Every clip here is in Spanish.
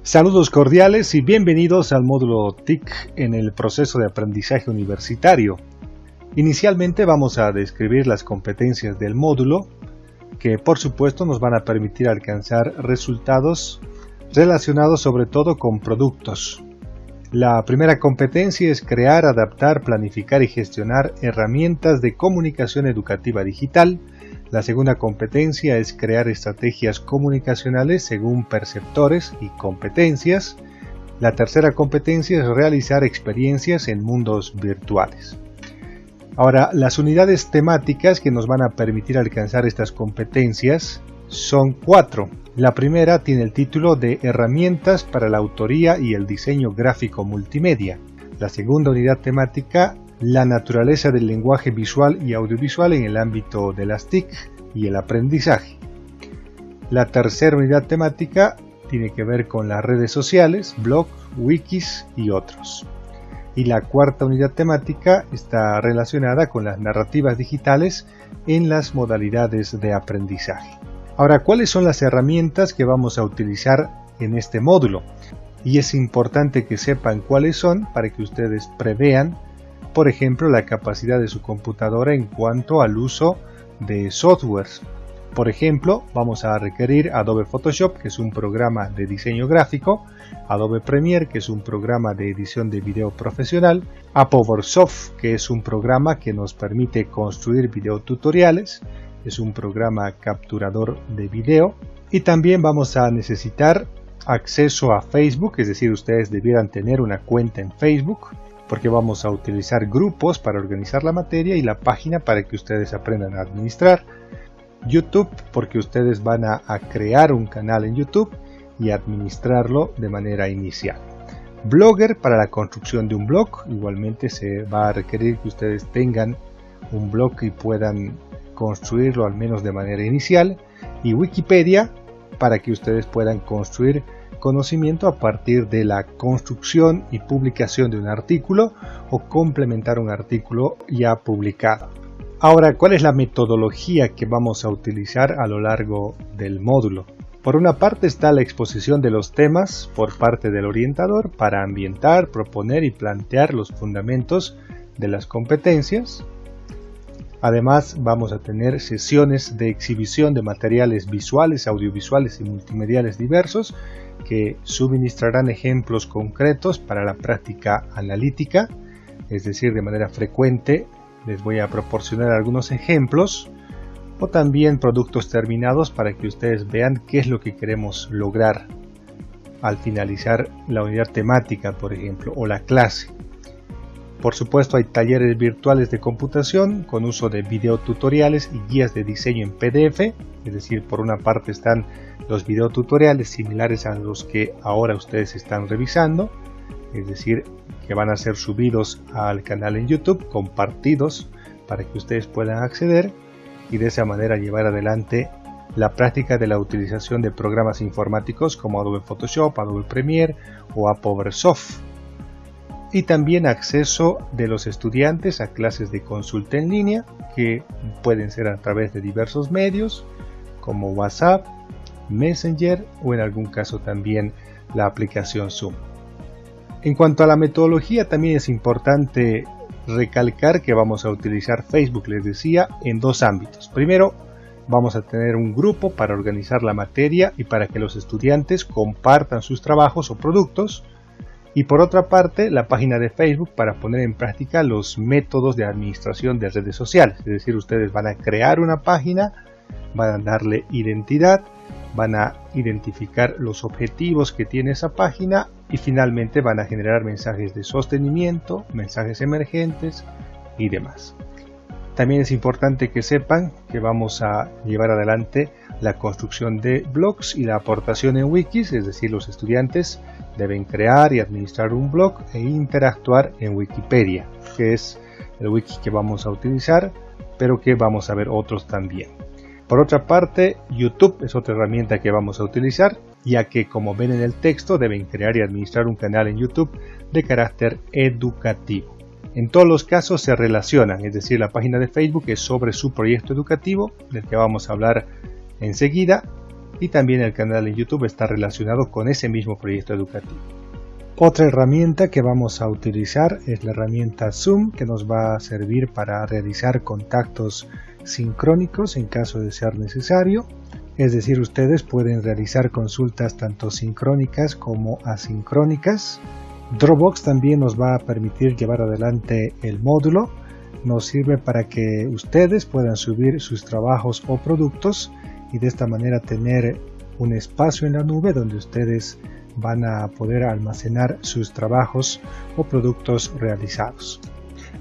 Saludos cordiales y bienvenidos al módulo TIC en el proceso de aprendizaje universitario. Inicialmente vamos a describir las competencias del módulo, que por supuesto nos van a permitir alcanzar resultados relacionados sobre todo con productos. La primera competencia es crear, adaptar, planificar y gestionar herramientas de comunicación educativa digital. La segunda competencia es crear estrategias comunicacionales según perceptores y competencias. La tercera competencia es realizar experiencias en mundos virtuales. Ahora, las unidades temáticas que nos van a permitir alcanzar estas competencias son 4. La primera tiene el título de Herramientas para la autoría y el diseño gráfico multimedia. La segunda unidad temática, la naturaleza del lenguaje visual y audiovisual en el ámbito de las TIC y el aprendizaje. La tercera unidad temática tiene que ver con las redes sociales, blogs, wikis y otros. Y la cuarta unidad temática está relacionada con las narrativas digitales en las modalidades de aprendizaje. Ahora, ¿cuáles son las herramientas que vamos a utilizar en este módulo? Y es importante que sepan cuáles son para que ustedes prevean, por ejemplo, la capacidad de su computadora en cuanto al uso de softwares. Por ejemplo, vamos a requerir Adobe Photoshop, que es un programa de diseño gráfico, Adobe Premiere, que es un programa de edición de video profesional, Apoversoft, que es un programa que nos permite construir videotutoriales, es un programa capturador de video, y también vamos a necesitar acceso a Facebook, es decir, ustedes debieran tener una cuenta en Facebook, porque vamos a utilizar grupos para organizar la materia y la página para que ustedes aprendan a administrar. YouTube, porque ustedes van a crear un canal en YouTube y administrarlo de manera inicial. Blogger, para la construcción de un blog, igualmente se va a requerir que ustedes tengan un blog y puedan construirlo al menos de manera inicial. Y Wikipedia, para que ustedes puedan construir conocimiento a partir de la construcción y publicación de un artículo o complementar un artículo ya publicado. Ahora, ¿cuál es la metodología que vamos a utilizar a lo largo del módulo? Por una parte está la exposición de los temas por parte del orientador para ambientar, proponer y plantear los fundamentos de las competencias. Además, vamos a tener sesiones de exhibición de materiales visuales, audiovisuales y multimediales diversos que suministrarán ejemplos concretos para la práctica analítica, es decir, de manera frecuente les voy a proporcionar algunos ejemplos o también productos terminados para que ustedes vean qué es lo que queremos lograr al finalizar la unidad temática, por ejemplo, o la clase. Por supuesto, hay talleres virtuales de computación con uso de videotutoriales y guías de diseño en PDF, es decir, por una parte están los videotutoriales similares a los que ahora ustedes están revisando, es decir, que van a ser subidos al canal en YouTube, compartidos para que ustedes puedan acceder y de esa manera llevar adelante la práctica de la utilización de programas informáticos como Adobe Photoshop, Adobe Premiere o Apoversoft. Y también acceso de los estudiantes a clases de consulta en línea que pueden ser a través de diversos medios como WhatsApp, Messenger o en algún caso también la aplicación Zoom. En cuanto a la metodología, también es importante recalcar que vamos a utilizar Facebook, les decía, en dos ámbitos. Primero, vamos a tener un grupo para organizar la materia y para que los estudiantes compartan sus trabajos o productos. Y por otra parte, la página de Facebook para poner en práctica los métodos de administración de redes sociales. Es decir, ustedes van a crear una página, van a darle identidad, van a identificar los objetivos que tiene esa página y finalmente van a generar mensajes de sostenimiento, mensajes emergentes y demás. También es importante que sepan que vamos a llevar adelante la construcción de blogs y la aportación en wikis, es decir, los estudiantes deben crear y administrar un blog e interactuar en Wikipedia, que es el wiki que vamos a utilizar, pero que vamos a ver otros también. Por otra parte, YouTube es otra herramienta que vamos a utilizar, ya que como ven en el texto deben crear y administrar un canal en YouTube de carácter educativo. En todos los casos se relacionan, es decir, la página de Facebook es sobre su proyecto educativo, del que vamos a hablar enseguida, y también el canal en YouTube está relacionado con ese mismo proyecto educativo. Otra herramienta que vamos a utilizar es la herramienta Zoom, que nos va a servir para realizar contactos sincrónicos en caso de ser necesario. Es decir, ustedes pueden realizar consultas tanto sincrónicas como asincrónicas. Dropbox también nos va a permitir llevar adelante el módulo. Nos sirve para que ustedes puedan subir sus trabajos o productos y de esta manera tener un espacio en la nube donde ustedes van a poder almacenar sus trabajos o productos realizados.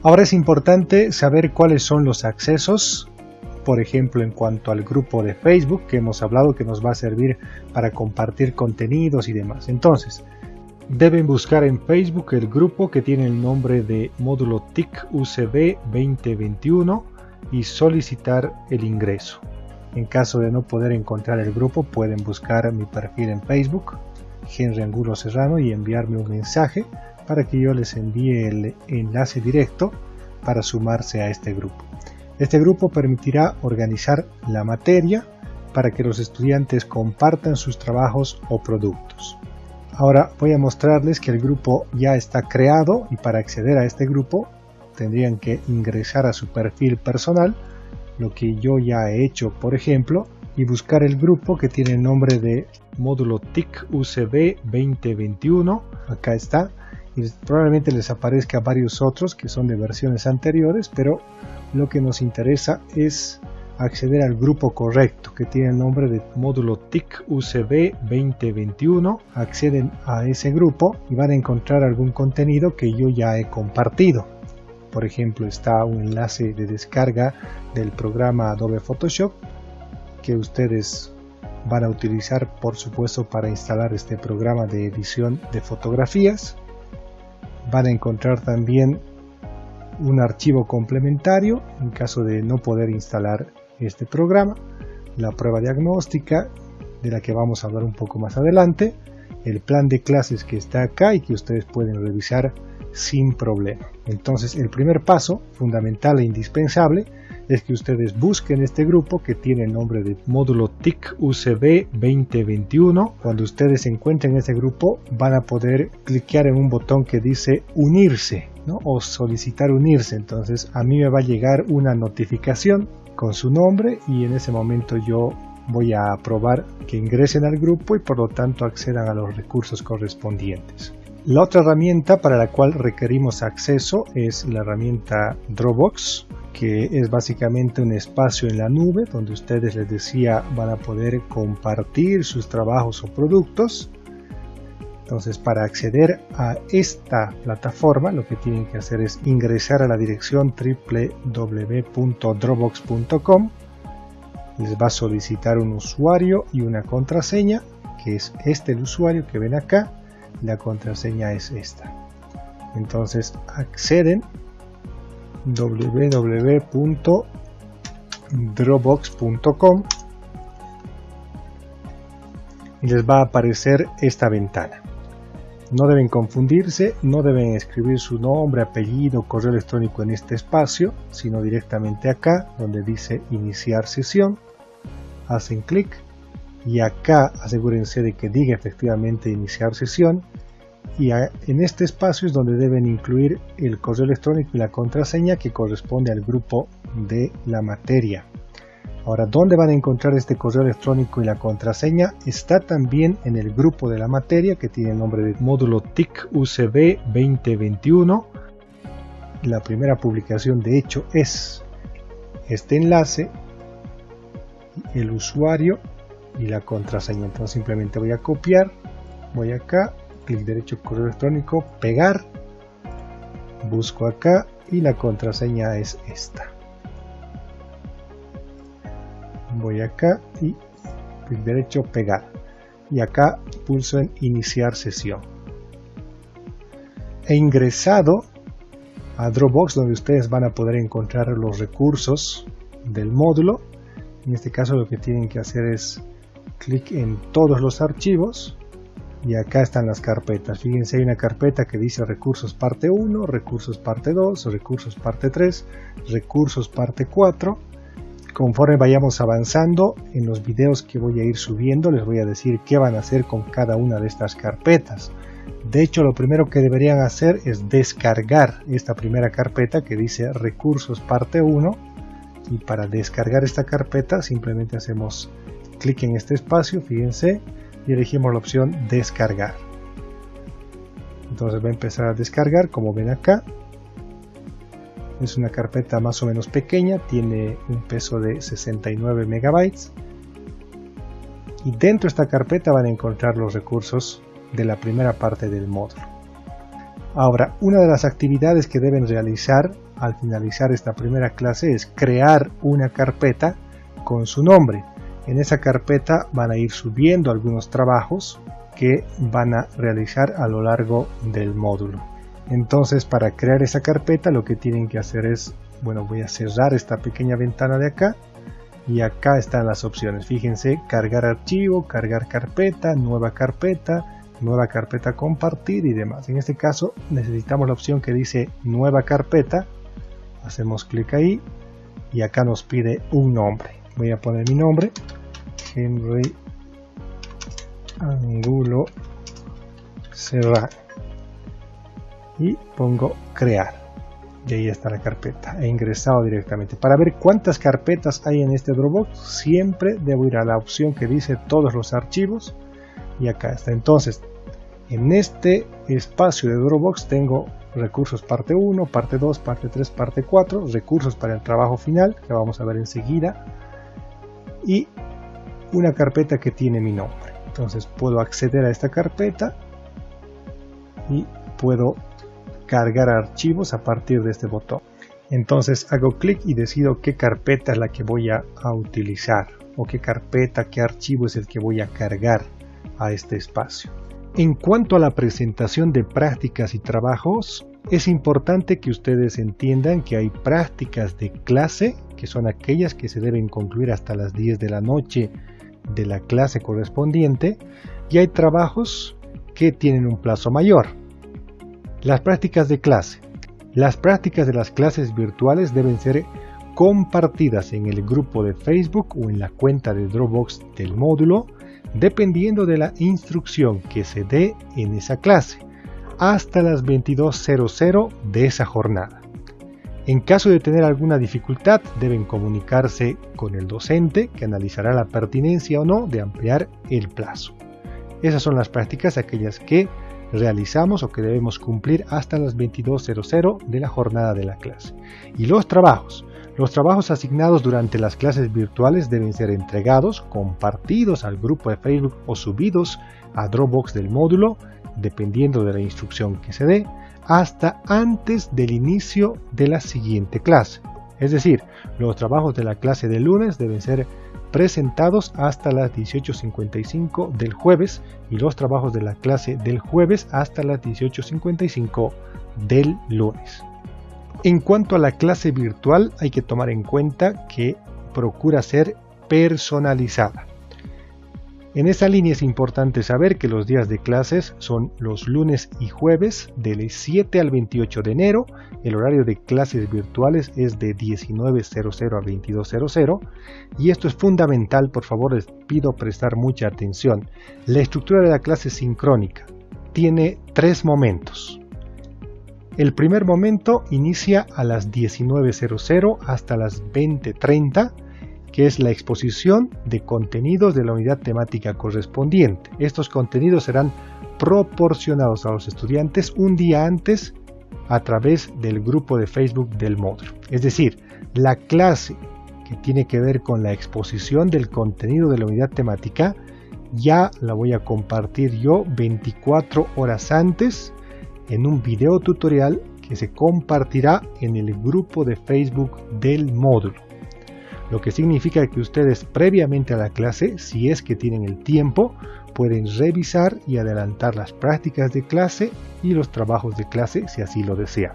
Ahora es importante saber cuáles son los accesos, por ejemplo en cuanto al grupo de Facebook que hemos hablado, que nos va a servir para compartir contenidos y demás. Entonces, deben buscar en Facebook el grupo que tiene el nombre de módulo TIC UCB 2021 y solicitar el ingreso. En caso de no poder encontrar el grupo, pueden buscar mi perfil en Facebook, Henry Angulo Serrano, y enviarme un mensaje para que yo les envíe el enlace directo para sumarse a este grupo. Este grupo permitirá organizar la materia para que los estudiantes compartan sus trabajos o productos. Ahora voy a mostrarles que el grupo ya está creado y para acceder a este grupo tendrían que ingresar a su perfil personal, lo que yo ya he hecho por ejemplo, y buscar el grupo que tiene el nombre de módulo TIC UCB 2021, acá está, y probablemente les aparezca varios otros que son de versiones anteriores, pero lo que nos interesa es acceder al grupo correcto que tiene el nombre de módulo TIC UCB 2021. Acceden a ese grupo y van a encontrar algún contenido que yo ya he compartido. Por ejemplo, está un enlace de descarga del programa Adobe Photoshop que ustedes van a utilizar, por supuesto, para instalar este programa de edición de fotografías. Van a encontrar también un archivo complementario en caso de no poder instalar este programa, la prueba diagnóstica de la que vamos a hablar un poco más adelante, el plan de clases que está acá y que ustedes pueden revisar sin problema. Entonces el primer paso fundamental e indispensable es que ustedes busquen este grupo que tiene el nombre de módulo TIC UCB 2021. Cuando ustedes se encuentren en ese grupo van a poder cliquear en un botón que dice unirse, ¿no? O solicitar unirse. Entonces a mí me va a llegar una notificación con su nombre y en ese momento yo voy a aprobar que ingresen al grupo y por lo tanto accedan a los recursos correspondientes. La otra herramienta para la cual requerimos acceso es la herramienta Dropbox, que es básicamente un espacio en la nube donde ustedes, les decía, van a poder compartir sus trabajos o productos. Entonces, para acceder a esta plataforma lo que tienen que hacer es ingresar a la dirección www.dropbox.com. Les va a solicitar un usuario y una contraseña, que es el usuario que ven acá. La contraseña es esta. Entonces acceden www.dropbox.com y les va a aparecer esta ventana. No deben confundirse, no deben escribir su nombre, apellido, correo electrónico en este espacio, sino directamente acá donde dice iniciar sesión. Hacen clic y acá asegúrense de que diga efectivamente iniciar sesión, y en este espacio es donde deben incluir el correo electrónico y la contraseña que corresponde al grupo de la materia. Ahora, ¿dónde van a encontrar este correo electrónico y la contraseña? Está también en el grupo de la materia que tiene el nombre de módulo TIC UCB 2021. La primera publicación de hecho es este enlace, el usuario y la contraseña. Entonces simplemente voy a copiar, voy acá, clic derecho, correo electrónico, pegar, busco acá y la contraseña es esta. Voy acá y clic derecho, pegar, y acá pulso en iniciar sesión. He ingresado a Dropbox, donde ustedes van a poder encontrar los recursos del módulo. En este caso lo que tienen que hacer es clic en todos los archivos y acá están las carpetas. Fíjense, hay una carpeta que dice recursos parte 1, recursos parte 2, recursos parte 3, recursos parte 4. Conforme vayamos avanzando en los videos que voy a ir subiendo, les voy a decir qué van a hacer con cada una de estas carpetas. De hecho, lo primero que deberían hacer es descargar esta primera carpeta que dice recursos parte 1, y para descargar esta carpeta simplemente hacemos clic en este espacio, fíjense, y elegimos la opción descargar. Entonces va a empezar a descargar, como ven acá. Es una carpeta más o menos pequeña, tiene un peso de 69 megabytes. Y dentro de esta carpeta van a encontrar los recursos de la primera parte del módulo. Ahora, una de las actividades que deben realizar al finalizar esta primera clase es crear una carpeta con su nombre. En esa carpeta van a ir subiendo algunos trabajos que van a realizar a lo largo del módulo. Entonces, para crear esa carpeta lo que tienen que hacer es, bueno, voy a cerrar esta pequeña ventana de acá y acá están las opciones. Fíjense, cargar archivo, cargar carpeta, nueva carpeta compartir y demás. En este caso necesitamos la opción que dice nueva carpeta. Hacemos clic ahí y acá nos pide un nombre. Voy a poner mi nombre, Henry Angulo Serrano, y pongo crear, y ahí está la carpeta. He ingresado directamente. Para ver cuántas carpetas hay en este Dropbox, siempre debo ir a la opción que dice todos los archivos, y acá está. Entonces, en este espacio de Dropbox tengo recursos parte 1, parte 2, parte 3, parte 4, recursos para el trabajo final, que vamos a ver enseguida, y una carpeta que tiene mi nombre. Entonces puedo acceder a esta carpeta y puedo cargar archivos a partir de este botón. Entonces hago clic y decido qué carpeta es la que voy a utilizar, o qué carpeta, qué archivo es el que voy a cargar a este espacio. En cuanto a la presentación de prácticas y trabajos, es importante que ustedes entiendan que hay prácticas de clase, que son aquellas que se deben concluir hasta las 10 de la noche de la clase correspondiente, y hay trabajos que tienen un plazo mayor. Las prácticas de clase. Las prácticas de las clases virtuales deben ser compartidas en el grupo de Facebook o en la cuenta de Dropbox del módulo, dependiendo de la instrucción que se dé en esa clase, hasta las 22:00 de esa jornada. En caso de tener alguna dificultad, deben comunicarse con el docente, que analizará la pertinencia o no de ampliar el plazo. Esas son las prácticas, aquellas que realizamos o que debemos cumplir hasta las 22:00 de la jornada de la clase. Y los trabajos. Los trabajos asignados durante las clases virtuales deben ser entregados, compartidos al grupo de Facebook o subidos a Dropbox del módulo, dependiendo de la instrucción que se dé, hasta antes del inicio de la siguiente clase. Es decir, los trabajos de la clase del lunes deben ser presentados hasta las 18:55 del jueves y los trabajos de la clase del jueves hasta las 18:55 del lunes. En cuanto a la clase virtual, hay que tomar en cuenta que procura ser personalizada. En esa línea es importante saber que los días de clases son los lunes y jueves del 7 al 28 de enero. El horario de clases virtuales es de 19:00 a 22:00 y esto es fundamental, por favor les pido prestar mucha atención. La estructura de la clase sincrónica tiene 3 momentos. El primer momento inicia a las 19:00 hasta las 20:30, que es la exposición de contenidos de la unidad temática correspondiente. Estos contenidos serán proporcionados a los estudiantes un día antes a través del grupo de Facebook del módulo. Es decir, la clase que tiene que ver con la exposición del contenido de la unidad temática ya la voy a compartir yo 24 horas antes en un video tutorial que se compartirá en el grupo de Facebook del módulo. Lo que significa que ustedes previamente a la clase, si es que tienen el tiempo, pueden revisar y adelantar las prácticas de clase y los trabajos de clase si así lo desean.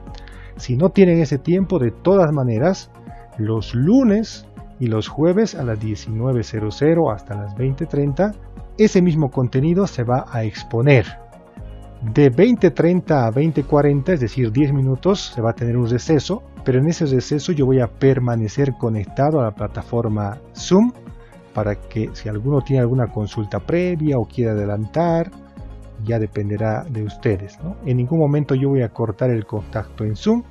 Si no tienen ese tiempo, de todas maneras, los lunes y los jueves a las 19:00 hasta las 20:30, ese mismo contenido se va a exponer. De 20:30 a 20:40, es decir, 10 minutos, se va a tener un receso pero en ese receso yo voy a permanecer conectado a la plataforma Zoom para que si alguno tiene alguna consulta previa o quiere adelantar, ya dependerá de ustedes, ¿no? En ningún momento yo voy a cortar el contacto en Zoom,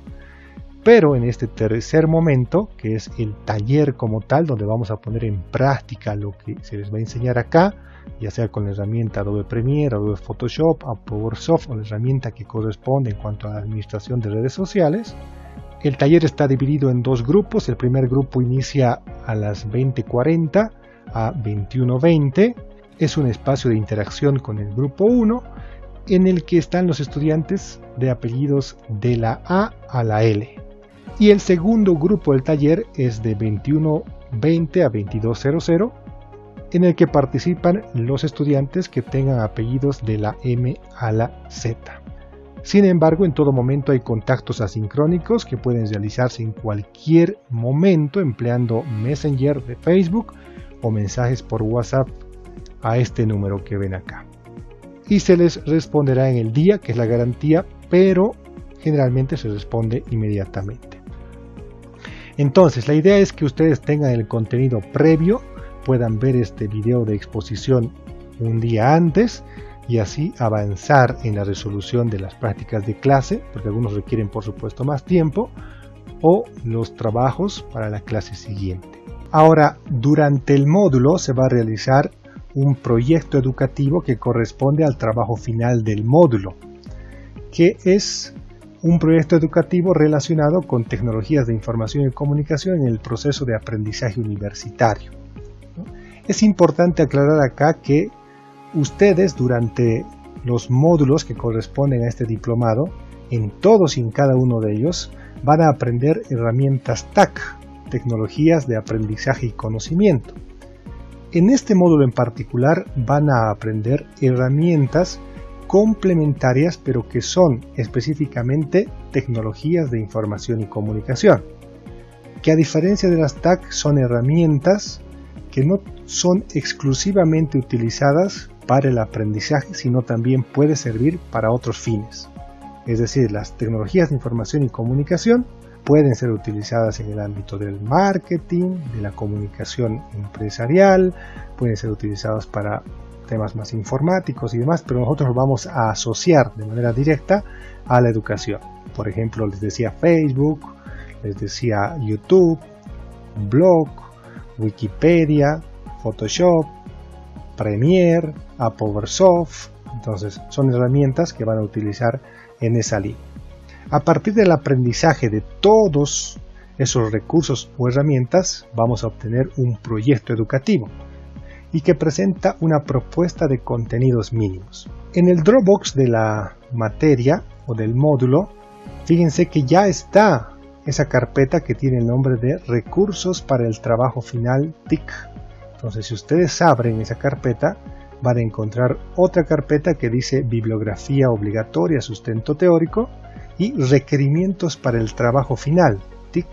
pero en este tercer momento, que es el taller como tal, donde vamos a poner en práctica lo que se les va a enseñar acá, ya sea con la herramienta Adobe Premiere, Adobe Photoshop, PowerSoft o la herramienta que corresponde en cuanto a la administración de redes sociales. El taller está dividido en dos grupos. El primer grupo inicia a las 20:40 a 21:20. Es un espacio de interacción con el grupo 1 en el que están los estudiantes de apellidos de la A a la L. Y el segundo grupo del taller es de 21:20 a 22:00, en el que participan los estudiantes que tengan apellidos de la M a la Z. Sin embargo, en todo momento hay contactos asincrónicos que pueden realizarse en cualquier momento empleando Messenger de Facebook o mensajes por WhatsApp a este número que ven acá. Y se les responderá en el día, que es la garantía, pero generalmente se responde inmediatamente. Entonces, la idea es que ustedes tengan el contenido previo, puedan ver este video de exposición un día antes y así avanzar en la resolución de las prácticas de clase, porque algunos requieren por supuesto más tiempo, o los trabajos para la clase siguiente. Ahora, durante el módulo se va a realizar un proyecto educativo que corresponde al trabajo final del módulo, que es un proyecto educativo relacionado con tecnologías de información y comunicación en el proceso de aprendizaje universitario. Es importante aclarar acá que ustedes durante los módulos que corresponden a este diplomado, en todos y en cada uno de ellos, van a aprender herramientas TAC, tecnologías de aprendizaje y conocimiento. En este módulo en particular van a aprender herramientas complementarias, pero que son específicamente tecnologías de información y comunicación, que a diferencia de las TAC son herramientas que no son exclusivamente utilizadas para el aprendizaje, sino también puede servir para otros fines. Es decir, las tecnologías de información y comunicación pueden ser utilizadas en el ámbito del marketing, de la comunicación empresarial, pueden ser utilizadas para temas más informáticos y demás, pero nosotros los vamos a asociar de manera directa a la educación. Por ejemplo, les decía Facebook, les decía YouTube, blog, Wikipedia, Photoshop, Premiere, PowerSoft. Entonces son herramientas que van a utilizar en esa línea. A partir del aprendizaje de todos esos recursos o herramientas vamos a obtener un proyecto educativo y que presenta una propuesta de contenidos mínimos. En el Dropbox de la materia o del módulo, fíjense que ya está esa carpeta que tiene el nombre de Recursos para el Trabajo Final TIC. Entonces, si ustedes abren esa carpeta, van a encontrar otra carpeta que dice Bibliografía obligatoria, sustento teórico y Requerimientos para el Trabajo Final TIC.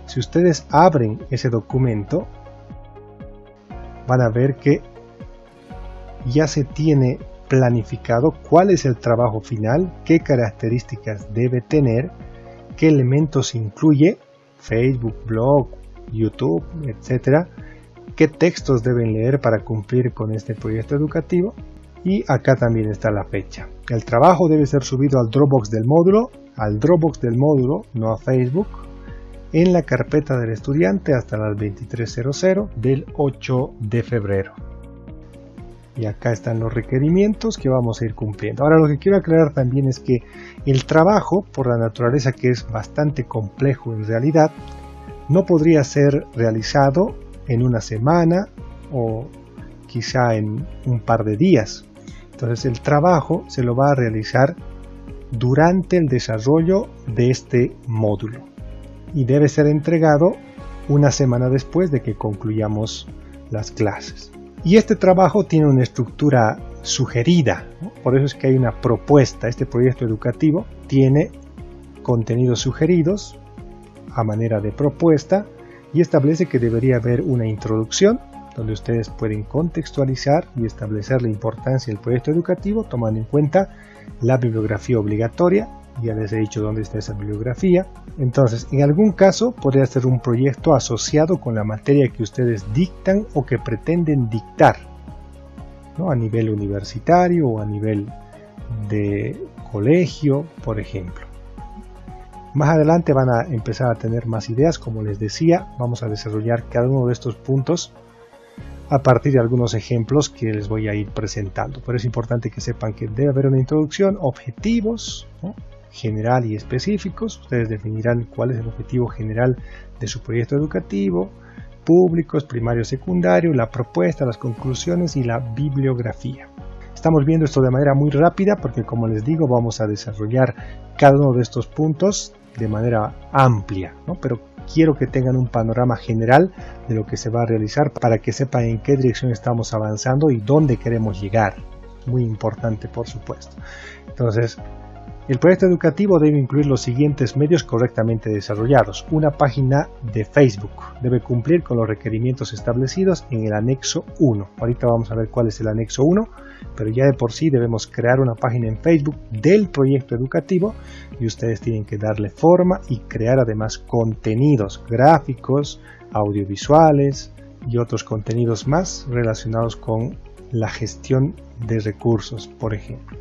Si ustedes abren ese documento, van a ver que ya se tiene planificado cuál es el trabajo final, qué características debe tener, qué elementos incluye, Facebook, blog, YouTube, etc. Qué textos deben leer para cumplir con este proyecto educativo. Y acá también está la fecha. El trabajo debe ser subido al Dropbox del módulo, no a Facebook, en la carpeta del estudiante hasta las 23:00 del 8 de febrero. Y acá están los requerimientos que vamos a ir cumpliendo. Ahora, lo que quiero aclarar también es que el trabajo, por la naturaleza que es bastante complejo en realidad, no podría ser realizado en una semana o quizá en un par de días. Entonces el trabajo se lo va a realizar durante el desarrollo de este módulo y debe ser entregado una semana después de que concluyamos las clases. Y este trabajo tiene una estructura sugerida, ¿no? Por eso es que hay una propuesta. Este proyecto educativo tiene contenidos sugeridos a manera de propuesta y establece que debería haber una introducción donde ustedes pueden contextualizar y establecer la importancia del proyecto educativo tomando en cuenta la bibliografía obligatoria, Ya les he dicho dónde está esa bibliografía. Entonces, en algún caso podría ser un proyecto asociado con la materia que ustedes dictan o que pretenden dictar, ¿no? A nivel universitario o a nivel de colegio, por ejemplo. Más adelante van a empezar a tener más ideas. Como les decía, vamos a desarrollar cada uno de estos puntos a partir de algunos ejemplos que les voy a ir presentando. Pero es importante que sepan que debe haber una introducción, objetivos, ¿no? General y específicos. Ustedes definirán cuál es el objetivo general de su proyecto educativo, públicos, primario, secundario, la propuesta, las conclusiones y la bibliografía. Estamos viendo esto de manera muy rápida porque, como les digo, vamos a desarrollar cada uno de estos puntos de manera amplia, ¿no? Pero quiero que tengan un panorama general de lo que se va a realizar para que sepan en qué dirección estamos avanzando y dónde queremos llegar. Muy importante, por supuesto. Entonces, el proyecto educativo debe incluir los siguientes medios correctamente desarrollados. Una página de Facebook debe cumplir con los requerimientos establecidos en el anexo 1. Ahorita vamos a ver cuál es el anexo 1, pero ya de por sí debemos crear una página en Facebook del proyecto educativo y ustedes tienen que darle forma y crear además contenidos gráficos, audiovisuales y otros contenidos más relacionados con la gestión de recursos, por ejemplo.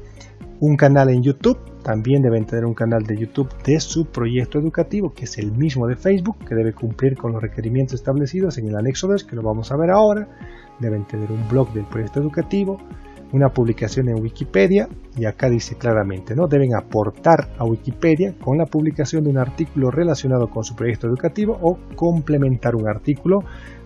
Un canal en YouTube, también deben tener un canal de YouTube de su proyecto educativo, que es el mismo de Facebook, que debe cumplir con los requerimientos establecidos en el anexo 2, que lo vamos a ver ahora. Deben tener un blog del proyecto educativo, una publicación en Wikipedia, y acá dice claramente, ¿no? Deben aportar a Wikipedia con la publicación de un artículo relacionado con su proyecto educativo o complementar un artículo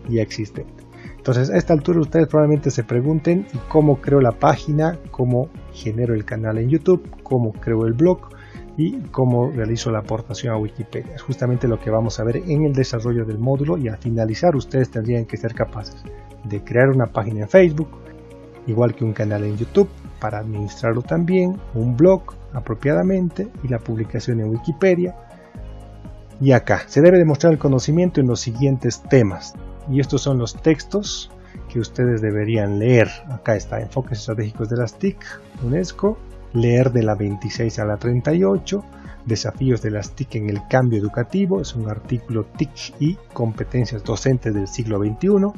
ya existente. Entonces, a esta altura ustedes probablemente se pregunten cómo creo la página, cómo genero el canal en YouTube, cómo creo el blog y cómo realizo la aportación a Wikipedia. Es justamente lo que vamos a ver en el desarrollo del módulo, y al finalizar ustedes tendrían que ser capaces de crear una página en Facebook, igual que un canal en YouTube para administrarlo también, un blog apropiadamente y la publicación en Wikipedia. Y acá se debe demostrar el conocimiento en los siguientes temas. Y estos son los textos que ustedes deberían leer. Acá está, enfoques estratégicos de las TIC, UNESCO, leer de la 26 a la 38, desafíos de las TIC en el cambio educativo, es un artículo TIC y competencias docentes del siglo XXI.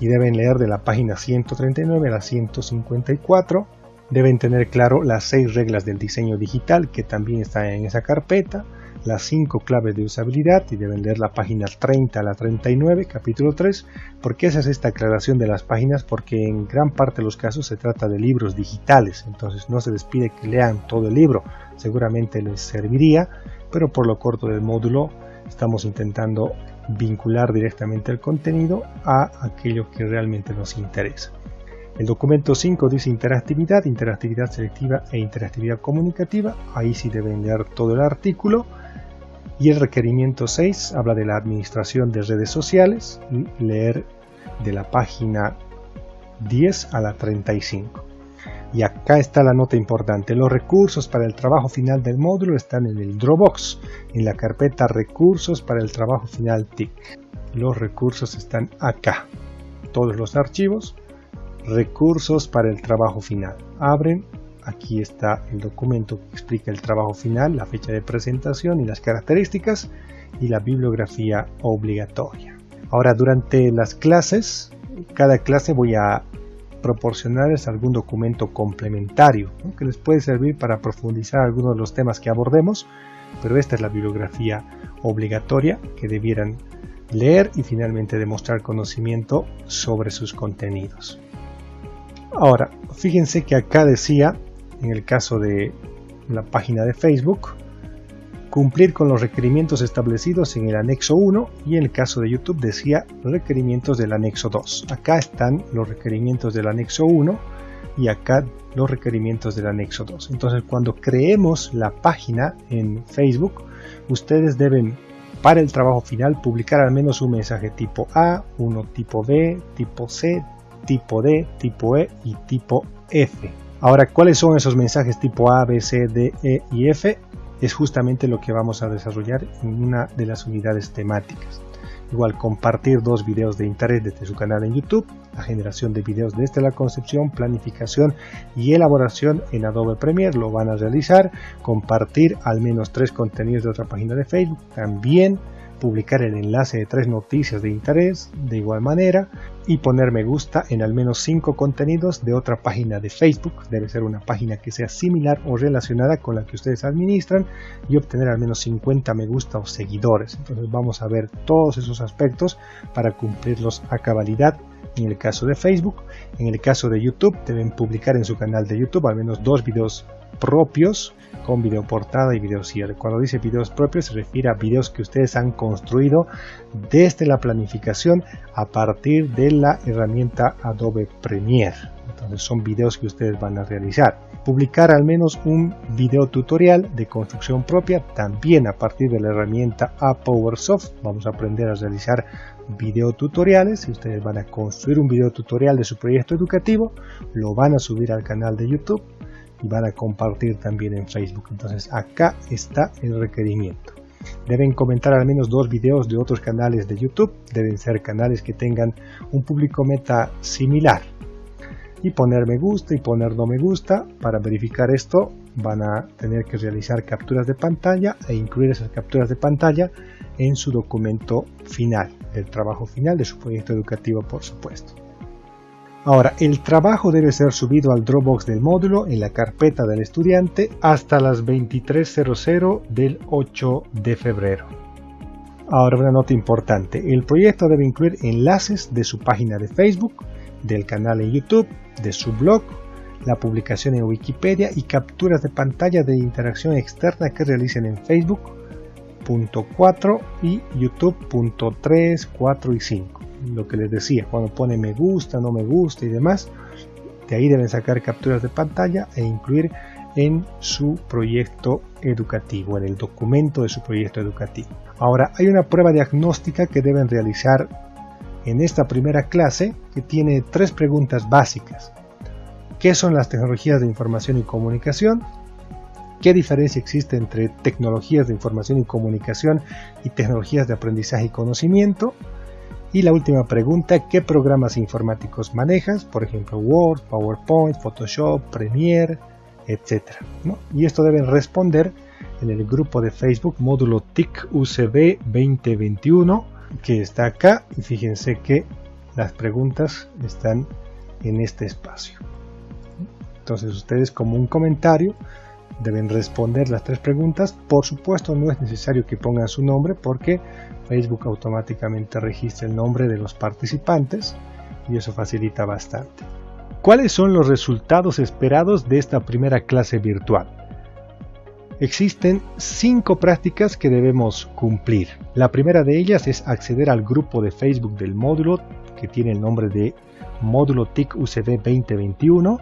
Y deben leer de la página 139 a la 154. Deben tener claro las 6 reglas del diseño digital, que también está en esa carpeta, las 5 claves de usabilidad, y deben leer la página 30 a la 39, capítulo 3. ¿Por qué esa es esta aclaración de las páginas? Porque en gran parte de los casos se trata de libros digitales, entonces no se les pide que lean todo el libro, seguramente les serviría, pero por lo corto del módulo estamos intentando vincular directamente el contenido a aquello que realmente nos interesa. El documento 5 dice interactividad, interactividad selectiva e interactividad comunicativa. Ahí sí deben leer todo el artículo. Y el requerimiento 6 habla de la administración de redes sociales, y leer de la página 10 a la 35. Y acá está la nota importante. Los recursos para el trabajo final del módulo están en el Dropbox, en la carpeta recursos para el trabajo final TIC. Los recursos están acá. Todos los archivos, recursos para el trabajo final. Abren, aquí está el documento que explica el trabajo final, la fecha de presentación y las características, y la bibliografía obligatoria. Ahora, durante las clases, cada clase voy a proporcionarles algún documento complementario, ¿no?, que les puede servir para profundizar algunos de los temas que abordemos, pero esta es la bibliografía obligatoria que debieran leer y finalmente demostrar conocimiento sobre sus contenidos. Ahora, fíjense que acá decía, en el caso de la página de Facebook, cumplir con los requerimientos establecidos en el anexo 1, y en el caso de YouTube decía requerimientos del anexo 2. Acá están los requerimientos del anexo 1 y acá los requerimientos del anexo 2. Entonces, cuando creemos la página en Facebook, ustedes deben, para el trabajo final, publicar al menos un mensaje tipo A, uno tipo B, tipo C, tipo D, tipo E y tipo F. Ahora, ¿cuáles son esos mensajes tipo A, B, C, D, E y F? Es justamente lo que vamos a desarrollar en una de las unidades temáticas. Igual compartir 2 videos de interés desde su canal en YouTube, la generación de videos desde la concepción, planificación y elaboración en Adobe Premiere lo van a realizar, compartir al menos 3 contenidos de otra página de Facebook, también publicar el enlace de 3 noticias de interés de igual manera y poner me gusta en al menos 5 contenidos de otra página de Facebook. Debe ser una página que sea similar o relacionada con la que ustedes administran y obtener al menos 50 me gusta o seguidores. Entonces vamos a ver todos esos aspectos para cumplirlos a cabalidad. En el caso de Facebook, en el caso de YouTube, deben publicar en su canal de YouTube al menos 2 videos propios con video portada y video cierre. Cuando dice videos propios se refiere a videos que ustedes han construido desde la planificación a partir de la herramienta Adobe Premiere. Entonces son videos que ustedes van a realizar. Publicar al menos un video tutorial de construcción propia también a partir de la herramienta APowerSoft. Vamos a aprender a realizar video tutoriales. Si ustedes van a construir un video tutorial de su proyecto educativo, lo van a subir al canal de YouTube y van a compartir también en Facebook. Entonces acá está el requerimiento. Deben comentar al menos 2 videos de otros canales de YouTube. Deben ser canales que tengan un público meta similar. Y poner me gusta y poner no me gusta. Para verificar esto van a tener que realizar capturas de pantalla e incluir esas capturas de pantalla en su documento final, del trabajo final de su proyecto educativo, por supuesto. Ahora, el trabajo debe ser subido al Dropbox del módulo en la carpeta del estudiante hasta las 23:00 del 8 de febrero. Ahora, una nota importante. El proyecto debe incluir enlaces de su página de Facebook, del canal en YouTube, de su blog, la publicación en Wikipedia y capturas de pantalla de interacción externa que realicen en Facebook.4 y YouTube.3, 4 y 5. Lo que les decía, cuando pone me gusta, no me gusta y demás, de ahí deben sacar capturas de pantalla e incluir en su proyecto educativo, en el documento de su proyecto educativo. Ahora, hay una prueba diagnóstica que deben realizar en esta primera clase que tiene 3 preguntas básicas. ¿Qué son las tecnologías de información y comunicación? ¿Qué diferencia existe entre tecnologías de información y comunicación y tecnologías de aprendizaje y conocimiento? Y la última pregunta, ¿qué programas informáticos manejas? Por ejemplo, Word, PowerPoint, Photoshop, Premiere, etc. ¿no? Y esto deben responder en el grupo de Facebook módulo TIC UCB 2021 que está acá. Y fíjense que las preguntas están en este espacio. Entonces ustedes como un comentario deben responder las 3 preguntas. Por supuesto no es necesario que pongan su nombre porque Facebook automáticamente registra el nombre de los participantes y eso facilita bastante. ¿Cuáles son los resultados esperados de esta primera clase virtual? Existen 5 prácticas que debemos cumplir. La primera de ellas es acceder al grupo de Facebook del módulo que tiene el nombre de módulo TIC UCB 2021.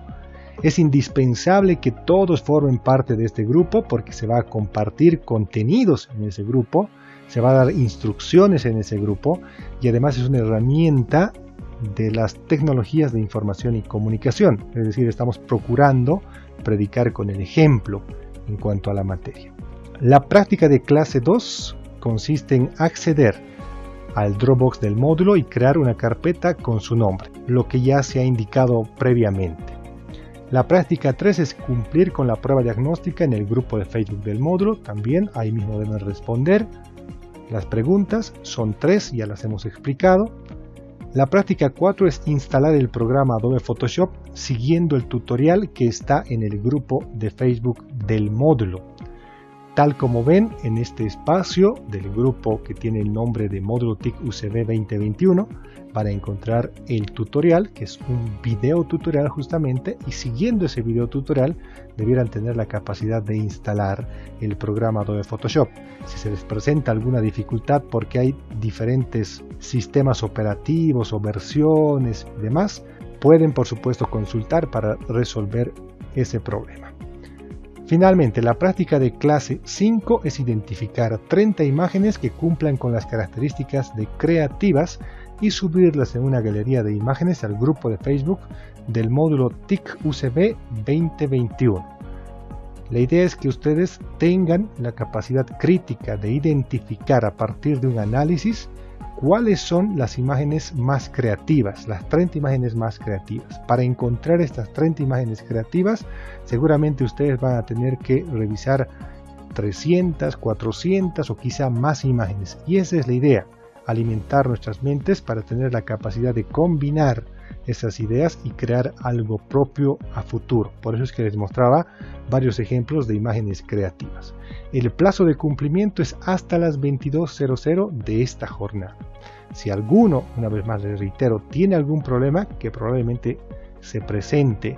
Es indispensable que todos formen parte de este grupo porque se va a compartir contenidos en ese grupo, se va a dar instrucciones en ese grupo y además es una herramienta de las tecnologías de información y comunicación. Es decir, estamos procurando predicar con el ejemplo en cuanto a la materia. La práctica de clase 2 consiste en acceder al Dropbox del módulo y crear una carpeta con su nombre, lo que ya se ha indicado previamente. La práctica 3 es cumplir con la prueba diagnóstica en el grupo de Facebook del módulo, también ahí mismo deben responder. Las preguntas son 3, ya las hemos explicado. La práctica 4 es instalar el programa Adobe Photoshop siguiendo el tutorial que está en el grupo de Facebook del módulo. Tal como ven en este espacio del grupo que tiene el nombre de módulo TIC UCB 2021, van a encontrar el tutorial, que es un video tutorial justamente, y siguiendo ese video tutorial debieran tener la capacidad de instalar el programa Adobe Photoshop. Si se les presenta alguna dificultad porque hay diferentes sistemas operativos o versiones y demás, pueden por supuesto consultar para resolver ese problema. Finalmente, la práctica de clase 5 es identificar 30 imágenes que cumplan con las características de creativas y subirlas en una galería de imágenes al grupo de Facebook del módulo TIC UCB 2021. La idea es que ustedes tengan la capacidad crítica de identificar a partir de un análisis cuáles son las imágenes más creativas, las 30 imágenes más creativas. Para encontrar estas 30 imágenes creativas, seguramente ustedes van a tener que revisar 300, 400 o quizá más imágenes. Y esa es la idea, alimentar nuestras mentes para tener la capacidad de combinar esas ideas y crear algo propio a futuro. Por eso es que les mostraba varios ejemplos de imágenes creativas. El plazo de cumplimiento es hasta las 22:00 de esta jornada. Si alguno, una vez más les reitero, tiene algún problema que probablemente se presente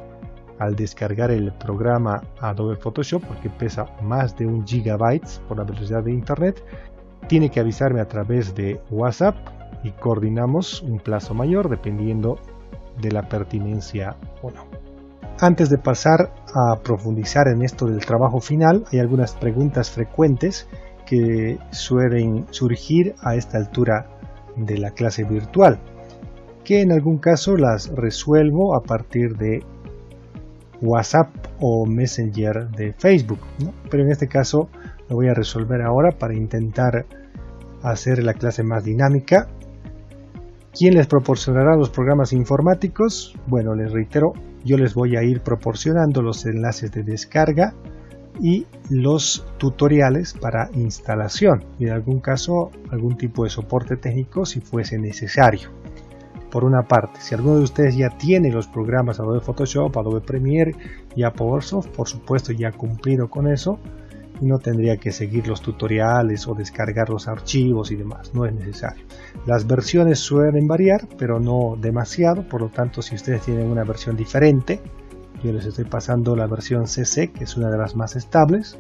al descargar el programa Adobe Photoshop, porque pesa más de 1 GB por la velocidad de internet, tiene que avisarme a través de WhatsApp y coordinamos un plazo mayor dependiendo de la pertinencia o no. Antes de pasar a profundizar en esto del trabajo final, hay algunas preguntas frecuentes que suelen surgir a esta altura de la clase virtual, que en algún caso las resuelvo a partir de WhatsApp o Messenger de Facebook, ¿no? Pero en este caso lo voy a resolver ahora para intentar hacer la clase más dinámica. ¿Quién les proporcionará los programas informáticos? Bueno, les reitero, yo les voy a ir proporcionando los enlaces de descarga y los tutoriales para instalación y en algún caso algún tipo de soporte técnico si fuese necesario. Por una parte, si alguno de ustedes ya tiene los programas Adobe Photoshop, Adobe Premiere y PowerSoft, por supuesto ya ha cumplido con eso y no tendría que seguir los tutoriales o descargar los archivos y demás, no es necesario. Las versiones suelen variar, pero no demasiado, por lo tanto si ustedes tienen una versión diferente, yo les estoy pasando la versión CC, que es una de las más estables.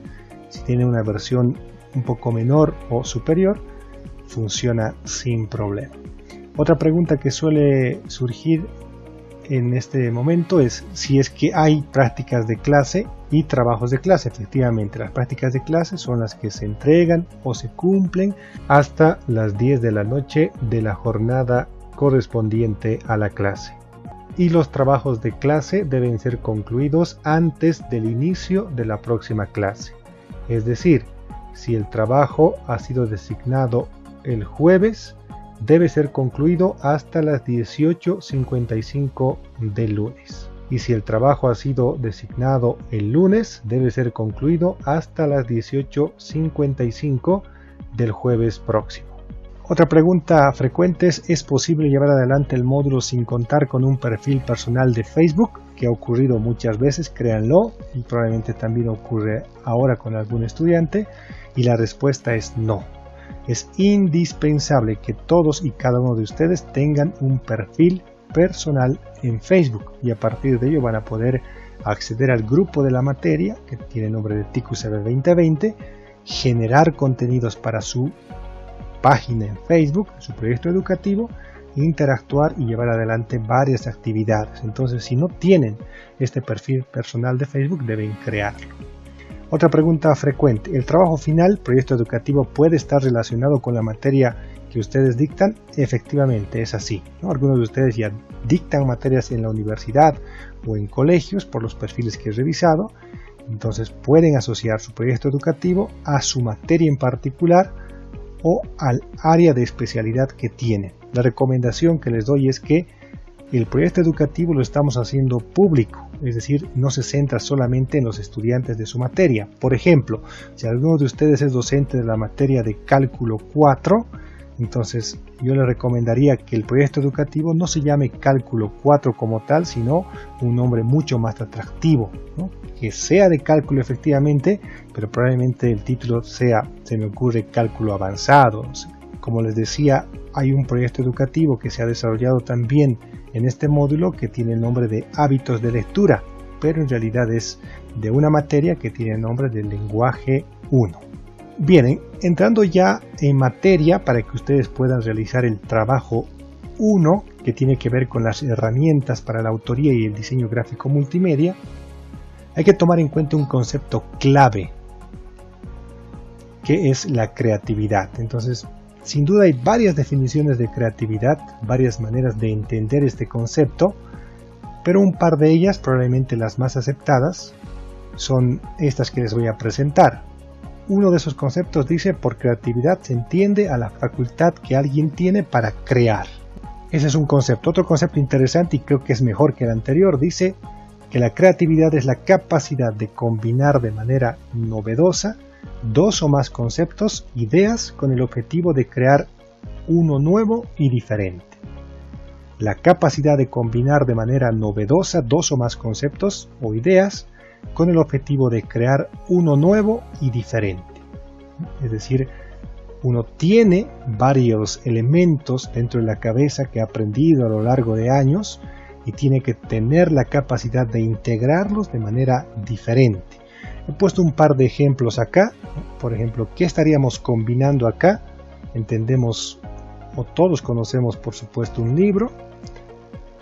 Si tienen una versión un poco menor o superior, funciona sin problema. Otra pregunta que suele surgir en este momento es si es que hay prácticas de clase y trabajos de clase. Efectivamente, las prácticas de clase son las que se entregan o se cumplen hasta las 10 de la noche de la jornada correspondiente a la clase. Y los trabajos de clase deben ser concluidos antes del inicio de la próxima clase. Es decir, si el trabajo ha sido designado el jueves, debe ser concluido hasta las 18:55 del lunes. Y si el trabajo ha sido designado el lunes, debe ser concluido hasta las 18:55 del jueves próximo. Otra pregunta frecuente es posible llevar adelante el módulo sin contar con un perfil personal de Facebook? Que ha ocurrido muchas veces, créanlo, y probablemente también ocurre ahora con algún estudiante, y la respuesta es no. Es indispensable que todos y cada uno de ustedes tengan un perfil personal en Facebook y a partir de ello van a poder acceder al grupo de la materia que tiene el nombre de TICUCB 2020, generar contenidos para su página en Facebook, su proyecto educativo, interactuar y llevar adelante varias actividades. Entonces, si no tienen este perfil personal de Facebook, deben crearlo. Otra pregunta frecuente, ¿el trabajo final, proyecto educativo, puede estar relacionado con la materia que ustedes dictan? Efectivamente, es así, ¿no? Algunos de ustedes ya dictan materias en la universidad o en colegios por los perfiles que he revisado, entonces pueden asociar su proyecto educativo a su materia en particular o al área de especialidad que tienen. La recomendación que les doy es que el proyecto educativo lo estamos haciendo público, es decir, no se centra solamente en los estudiantes de su materia. Por ejemplo, si alguno de ustedes es docente de la materia de cálculo 4, entonces yo le recomendaría que el proyecto educativo no se llame cálculo 4 como tal, sino un nombre mucho más atractivo, ¿no? Que sea de cálculo efectivamente, pero probablemente el título sea, se me ocurre, cálculo avanzado. Como les decía, hay un proyecto educativo que se ha desarrollado también en este módulo que tiene el nombre de hábitos de lectura, pero en realidad es de una materia que tiene el nombre de lenguaje 1. Bien, entrando ya en materia para que ustedes puedan realizar el trabajo 1, que tiene que ver con las herramientas para la autoría y el diseño gráfico multimedia, hay que tomar en cuenta un concepto clave, que es la creatividad. Entonces, sin duda hay varias definiciones de creatividad, varias maneras de entender este concepto, pero un par de ellas, probablemente las más aceptadas, son estas que les voy a presentar. uno de esos conceptos dice: por creatividad se entiende a la facultad que alguien tiene para crear. Ese es un concepto. Otro concepto interesante, y creo que es mejor que el anterior, dice que la creatividad es la capacidad de combinar de manera novedosa dos o más conceptos, ideas, con el objetivo de crear uno nuevo y diferente. La capacidad de combinar de manera novedosa dos o más conceptos o ideas con el objetivo de crear uno nuevo y diferente. Es decir, uno tiene varios elementos dentro de la cabeza que ha aprendido a lo largo de años y tiene que tener la capacidad de integrarlos de manera diferente. He puesto un par de ejemplos acá. Por ejemplo, ¿qué estaríamos combinando acá? Entendemos, o todos conocemos por supuesto, un libro,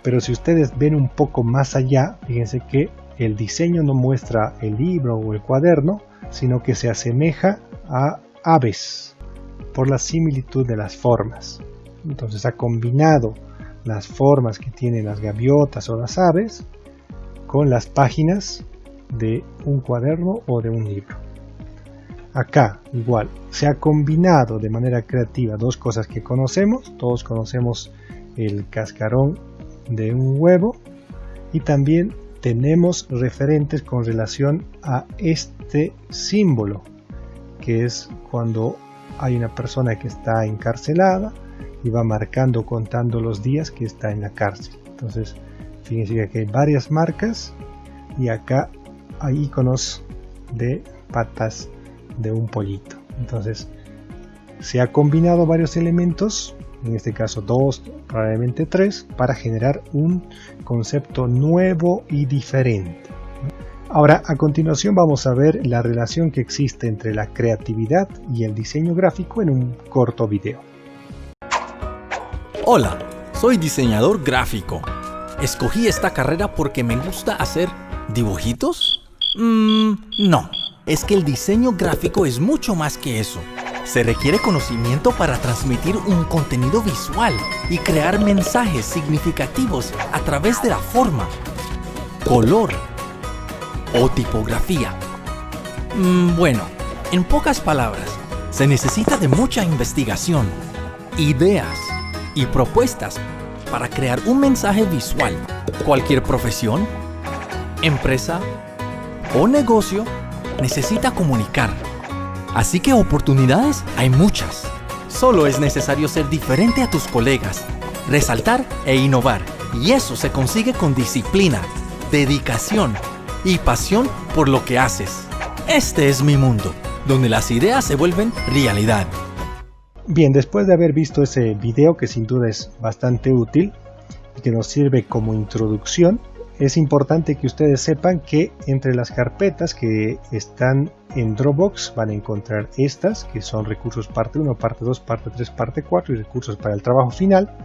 pero si ustedes ven un poco más allá, fíjense que el diseño no muestra el libro o el cuaderno, sino que se asemeja a aves por la similitud de las formas. Entonces ha combinado las formas que tienen las gaviotas o las aves con las páginas de un cuaderno o de un libro. Acá igual se ha combinado de manera creativa dos cosas que conocemos. Todos conocemos el cascarón de un huevo, y también tenemos referentes con relación a este símbolo, que es cuando hay una persona que está encarcelada y va marcando, contando los días que está en la cárcel. Entonces fíjense que aquí hay varias marcas y acá hay iconos de patas de un pollito. Entonces se ha combinado varios elementos, en este caso 2, probablemente 3, para generar un concepto nuevo y diferente. Ahora, a continuación vamos a ver la relación que existe entre la creatividad y el diseño gráfico en un corto video. Hola, soy diseñador gráfico. Escogí esta carrera porque me gusta hacer dibujitos. No, es que el diseño gráfico es mucho más que eso. Se requiere conocimiento para transmitir un contenido visual y crear mensajes significativos a través de la forma, color o tipografía. Bueno, en pocas palabras, se necesita de mucha investigación, ideas y propuestas para crear un mensaje visual. Cualquier profesión, empresa o negocio necesita comunicar. Así que oportunidades hay muchas. Solo es necesario ser diferente a tus colegas, resaltar e innovar. Y eso se consigue con disciplina, dedicación y pasión por lo que haces. Este es mi mundo, donde las ideas se vuelven realidad. Bien, después de haber visto ese video, que sin duda es bastante útil y que nos sirve como introducción, es importante que ustedes sepan que entre las carpetas que están en Dropbox van a encontrar estas, que son recursos parte 1, parte 2, parte 3, parte 4 y recursos para el trabajo final.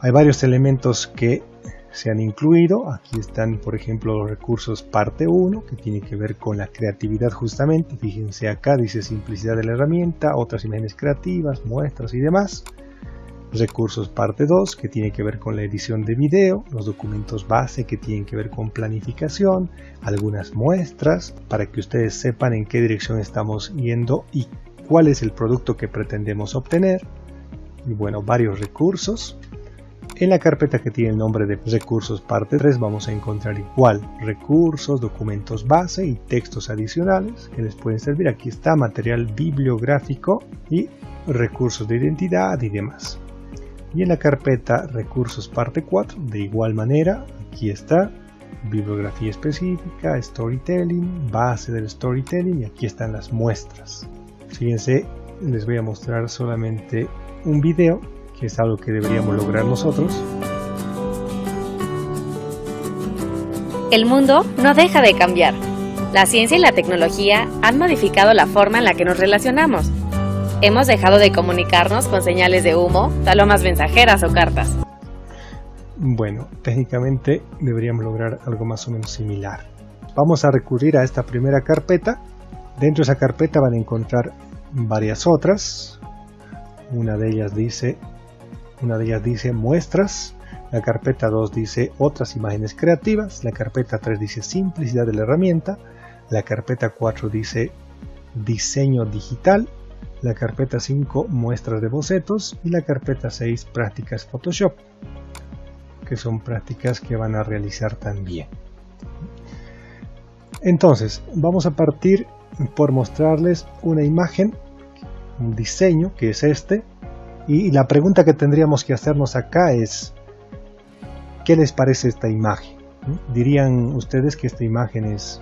Hay varios elementos que se han incluido. Aquí están, por ejemplo, los recursos parte 1, que tiene que ver con la creatividad justamente. Fíjense acá, dice simplicidad de la herramienta, otras imágenes creativas, muestras y demás. Recursos parte 2, que tiene que ver con la edición de video, los documentos base que tienen que ver con planificación, algunas muestras para que ustedes sepan en qué dirección estamos yendo y cuál es el producto que pretendemos obtener. Y bueno, varios recursos. En la carpeta que tiene el nombre de recursos parte 3 vamos a encontrar igual recursos, documentos base y textos adicionales que les pueden servir. Aquí está material bibliográfico y recursos de identidad y demás. Y en la carpeta recursos parte 4, de igual manera, aquí está bibliografía específica, storytelling, base del storytelling, y aquí están las muestras. Fíjense, les voy a mostrar solamente un video, que es algo que deberíamos lograr nosotros. El mundo no deja de cambiar. La ciencia y la tecnología han modificado la forma en la que nos relacionamos. Hemos dejado de comunicarnos con señales de humo, palomas mensajeras o cartas. Bueno, técnicamente deberíamos lograr algo más o menos similar. Vamos a recurrir a esta primera carpeta. Dentro de esa carpeta van a encontrar varias otras. Una de ellas dice muestras. La carpeta 2 dice otras imágenes creativas. La carpeta 3 dice simplicidad de la herramienta. La carpeta 4 dice diseño digital, la carpeta 5 muestras de bocetos y la carpeta 6 prácticas Photoshop, que son prácticas que van a realizar también. Entonces vamos a partir por mostrarles una imagen, un diseño que es este, y la pregunta que tendríamos que hacernos acá es: ¿qué les parece esta imagen? ¿Dirían ustedes que esta imagen es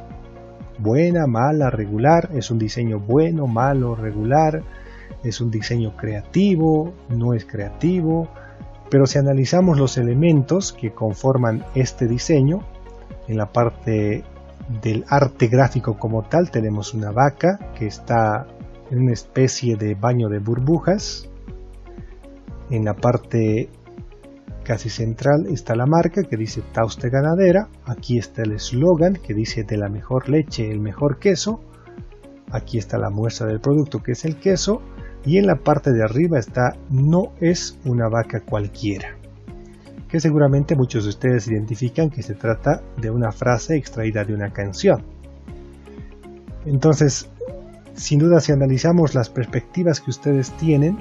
buena, mala, regular? ¿Es un diseño bueno, malo, regular? ¿Es un diseño creativo? ¿No es creativo? Pero si analizamos los elementos que conforman este diseño, en la parte del arte gráfico como tal tenemos una vaca que está en una especie de baño de burbujas. En la parte casi central está la marca que dice Tauste Ganadera. Aquí está el eslogan que dice: de la mejor leche, el mejor queso. Aquí está la muestra del producto, que es el queso. Y en la parte de arriba está: no es una vaca cualquiera, que seguramente muchos de ustedes identifican que se trata de una frase extraída de una canción. Entonces, sin duda, si analizamos las perspectivas que ustedes tienen,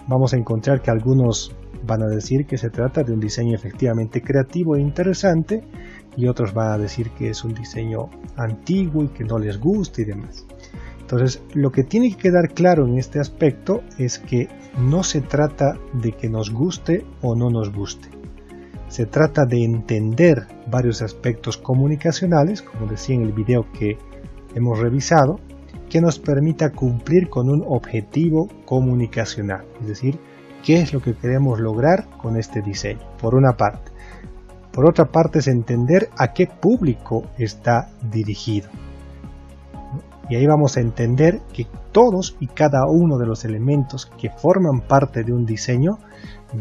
vamos a encontrar que algunos van a decir que se trata de un diseño efectivamente creativo e interesante, y otros van a decir que es un diseño antiguo y que no les gusta y demás. Entonces, lo que tiene que quedar claro en este aspecto es que no se trata de que nos guste o no nos guste. Se trata de entender varios aspectos comunicacionales, como decía en el video que hemos revisado, que nos permita cumplir con un objetivo comunicacional, es decir, qué es lo que queremos lograr con este diseño, por una parte. Por otra parte es entender a qué público está dirigido. Y ahí vamos a entender que todos y cada uno de los elementos que forman parte de un diseño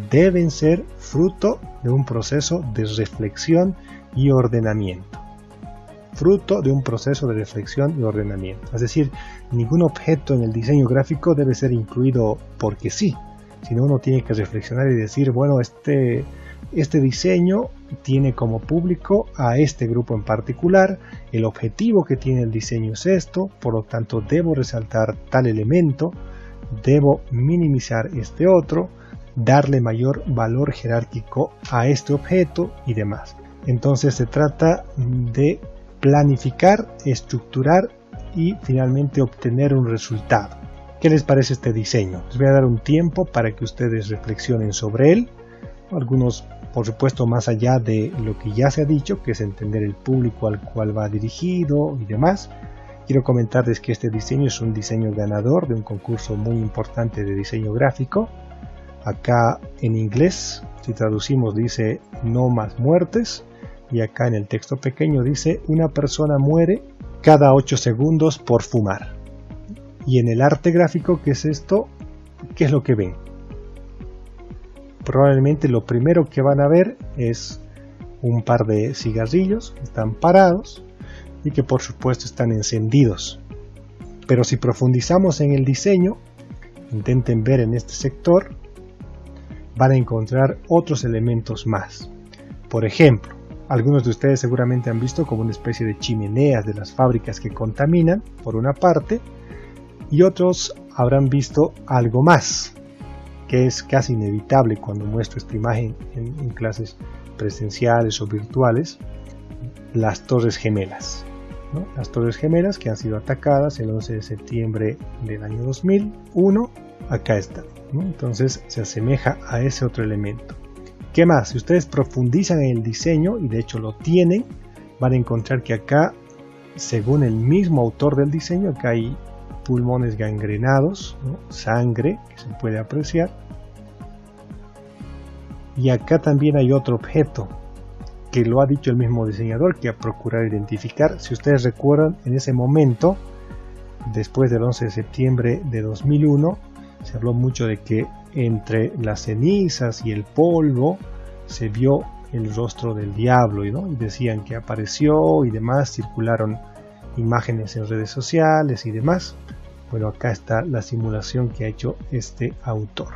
deben ser fruto de un proceso de reflexión y ordenamiento. Fruto de un proceso de reflexión y ordenamiento. Es decir, ningún objeto en el diseño gráfico debe ser incluido porque sí, sino uno tiene que reflexionar y decir: bueno, este diseño tiene como público a este grupo en particular, el objetivo que tiene el diseño es esto, por lo tanto debo resaltar tal elemento, debo minimizar este otro, darle mayor valor jerárquico a este objeto y demás. Entonces se trata de planificar, estructurar y finalmente obtener un resultado. ¿Qué les parece este diseño? Les voy a dar un tiempo para que ustedes reflexionen sobre él. Algunos, por supuesto, más allá de lo que ya se ha dicho, que es entender el público al cual va dirigido y demás. Quiero comentarles que este diseño es un diseño ganador de un concurso muy importante de diseño gráfico. Acá en inglés, si traducimos, dice no más muertes, y acá en el texto pequeño dice: una persona muere cada 8 segundos por fumar. Y en el arte gráfico, ¿qué es esto? ¿Qué es lo que ven? Probablemente lo primero que van a ver es un par de cigarrillos que están parados y que por supuesto están encendidos. Pero si profundizamos en el diseño, intenten ver en este sector, van a encontrar otros elementos más. Por ejemplo, algunos de ustedes seguramente han visto como una especie de chimeneas de las fábricas que contaminan, por una parte, y otros habrán visto algo más, que es casi inevitable cuando muestro esta imagen en clases presenciales o virtuales: las Torres Gemelas, ¿no? Las Torres Gemelas que han sido atacadas el 11 de septiembre del año 2001, acá están, ¿no? Entonces se asemeja a ese otro elemento. ¿Qué más? Si ustedes profundizan en el diseño, y de hecho lo tienen, van a encontrar que acá, según el mismo autor del diseño, acá hay pulmones gangrenados, ¿no? Sangre que se puede apreciar. Y acá también hay otro objeto que lo ha dicho el mismo diseñador, que a procurar identificar. Si ustedes recuerdan, en ese momento, después del 11 de septiembre de 2001, se habló mucho de que entre las cenizas y el polvo se vio el rostro del diablo, ¿no? Y decían que apareció y demás, circularon imágenes en redes sociales y demás. Bueno, acá está la simulación que ha hecho este autor.